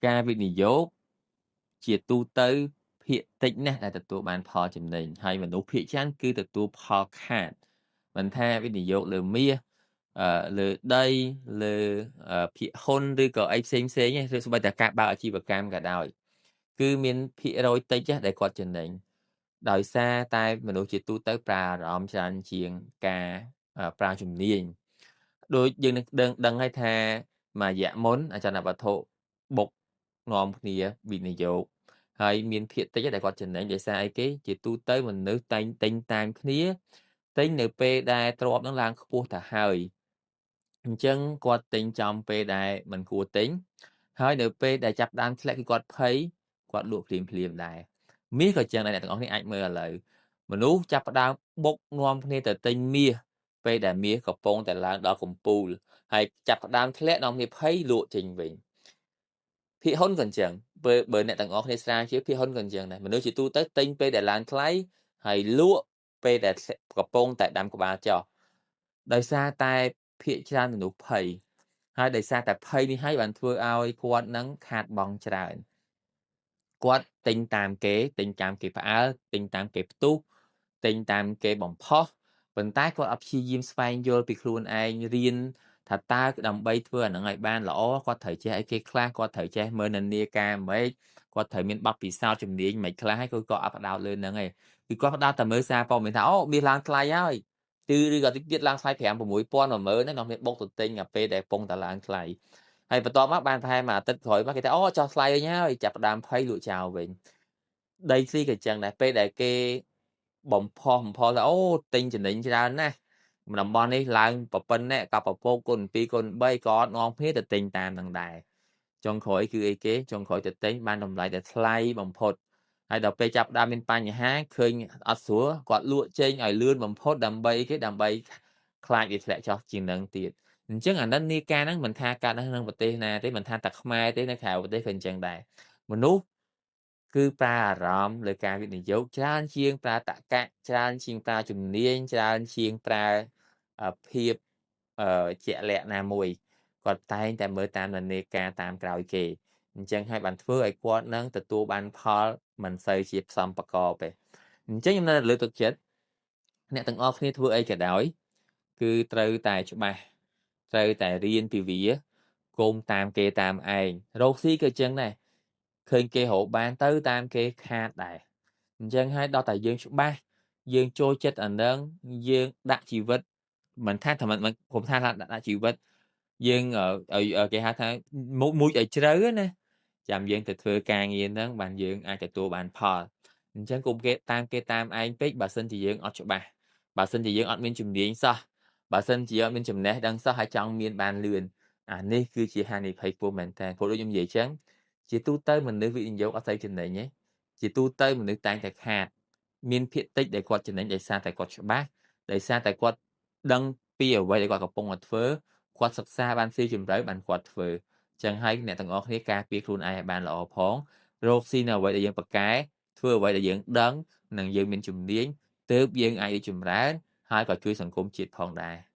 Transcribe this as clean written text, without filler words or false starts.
ការវិនិយោគជាទូទៅភាគតិចណាស់ដែលទទួលបានផលចំណេញហើយមនុស្សភាគច្រើនគឺទទួលផលខាតមិនថាវិនិយោគលើមាសលើដីលើភាគហ៊ុនឬក៏អីផ្សេងៗទេឬសូម្បីតែការបើកអាជីវកម្មក៏ដោយគឺមានភាគរយតិចណាស់ដែលគាត់ចំណេញដោយសារតែមនុស្សជាទូទៅប្រើអារម្មណ៍ច្រើនជាងការប្រើជំនាញដូចយើងនឹងដឹងហើយថាមួយរយៈមុនអចលនវត្ថុបុកនាំគ្នាវិនិយោគហើយមានភាគតិចដែលគាត់ចំណេញដោយសារអីគេជាទូទៅមនុស្សតែងទិញតាមគ្នាទិញនៅពេលដែលទ្រព្យនឹងឡើងខ្ពស់ទៅហើយអញ្ចឹងគាត់ទិញចំពេលដែលមិនគួរទិញហើយនៅពេលដែលចាប់ផ្ដើមធ្លាក់គឺគាត់ភ័យគាត់លក់ភ្លាមដែរមាសក៏ចឹងដែរអ្នកទាំងអស់គ្នាអាចមើលឥឡូវមនុស្សចាប់ផ្ដើមបុកនាំគ្នាទៅទិញមាសពេលដែលមាសកំពុងតែឡើងដល់កំពូលហើយចាប់ផ្ដើមធ្លាក់នាំគ្នាភ័យលក់ចេញវិញភាគហ៊ុនក៏អញ្ចឹងបើអ្នកទាំងអស់គ្នាស្រាវជ្រាវភាគហ៊ុនក៏អញ្ចឹងដែរមនុស្សជាទូទៅទិញពេលដែលឡើងថ្លៃហើយលក់ពេលដែលកំពុងតែដាំក្បាលចុះដោយសារតែភាគច្រើនមនុស្សភ័យហើយដោយសារតែភ័យនេះហើយបានធ្វើឲ្យគាត់នឹងខាតបង់ច្រើនគាត់ទិញតាមគេផ្អើលទិញតាមគេផ្ទុះទិញតាមគេបំផុសប៉ុន្តែគាត់អត់ព្យាយាមស្វែងយល់ពីខ្លួនឯងរៀនថាតើដើម្បីធ្វើអាហ្នឹងឲ្យបានល្អគាត់ត្រូវចេះអីគេខ្លះគាត់ត្រូវចេះមើលនិន្នាការម៉េចគាត់ត្រូវមានបទពិសោធន៍ជំនាញម៉េចខ្លះហើយគាត់អត់ផ្ដោតលើហ្នឹងឯងគឺគាត់ផ្ដោតតែមើលសារព័ត៌មានថាអូមាសឡើងថ្លៃហើយឬក៏តិចទៀតឡើងថ្លៃ5 6000 10000ណានាំគ្នាបុកទៅទិញអាពេលដែលកំពុងតែឡើងថ្លៃហើយបន្ទាប់មកបានប្រហែលមួយអាទិត្យក្រោយមកគេថាអូចុះថ្លៃវិញហើយចាប់ផ្ដើមភ័យលក់ចោលវិញដីធ្លីក៏ចឹងដែរពេលដែលគេបំផុសថាអូទិញចំណេញច្រើនណាស់តំបន់នេះឡើងប៉ុណ្ណេះកប់ពពកគុណ2គុណ3ក៏អត់នាំគ្នាទៅទិញតាមនឹងដែរចុងក្រោយគឺអីគេចុងក្រោយទៅទិញបានតម្លៃដែលថ្លៃបំផុតហើយដល់ពេលចាប់ផ្ដើមមានបញ្ហាឃើញអត់ស្រួលគាត់លក់ចេញឲ្យលឿនបំផុតដើម្បីខ្លាចវាធ្លាក់ចុះជាងនឹងទៀតអញ្ចឹងអានិន្នាការហ្នឹងមិនថាកើតនៅក្នុងប្រទេសណាទេមិនថាតែខ្មែរទេនៅក្រៅប្រទេសក៏អញ្ចឹងដែរមនុស្សគឺប្រើអារម្មណ៍លើការវិនិយោគច្រើនជាងប្រើតក្កៈច្រើនជាងប្រើជំនាញច្រើនជាងប្រើភាពជាក់លាក់ណាមួយគាត់តែងតែមើលតាមនិន្នាការតាមក្រោយគេអញ្ចឹងហើយបានធ្វើឲ្យគាត់នឹងទទួលបានផលមិនសូវជាផ្សំប្រកបទេអញ្ចឹងខ្ញុំនៅលើកទឹកចិត្តអ្នកទាំងអស់គ្នាធ្វើអីក៏ដោយគឺត្រូវតែច្បាស់ត្រូវតែរៀនពីវាកុំតាមគេតាមឯងរកស៊ីក៏អញ្ចឹងដែរឃើញគេរកបានទៅតាមគេខាតដែរអញ្ចឹងហើយដល់តែយើងច្បាស់យើងចូលចិត្តអានឹងយើងដាក់ជីវិតមិនថាមិនខ្ញុំថាដាក់ជីវិតយើងឲ្យគេហៅថាមួយឲ្យជ្រៅណាចាំយើងទៅធ្វើការងារហ្នឹងបានយើងអាចទទួលបានផលអញ្ចឹងកុំគេតាមឯងពេកបើសិនជាយើងអត់ច្បាស់បើសិនជាយើងអត់មានជំនាញសោះបើសិនជាអត់មានចំណេះដឹងសោះហើយចង់មានបានលឿនអានេះគឺជាហានិភ័យខ្ពស់មែនតើព្រោះដូចខ្ញុំនិយាយចឹងជាទូទៅមនុស្សវិនិយោគអត់សូវចំណេញទេជាទូទៅមនុស្សតែងតែខាតមានភាគតិចដែលគាត់ចំណេញដោយសារតែគាត់ច្បាស់ដោយសារតែគាត់ដឹងពីអ្វីដែលគាត់កំពុងតែធ្វើគាត់សិក្សាបានស៊ីជម្រៅបានគាត់ធ្វើចឹងហើយអ្នកទាំងអស់គ្នាការពារខ្លួនឯងឲ្យបានល្អផងរកស៊ីនៅអ្វីដែលយើងប៉ាកែធ្វើអ្វីដែលយើងដឹងនិងយើងមានជំនាញទើបយើងអាចរីកចម្រើនហើយក៏ជួយសង្គមជាតិផងដែរ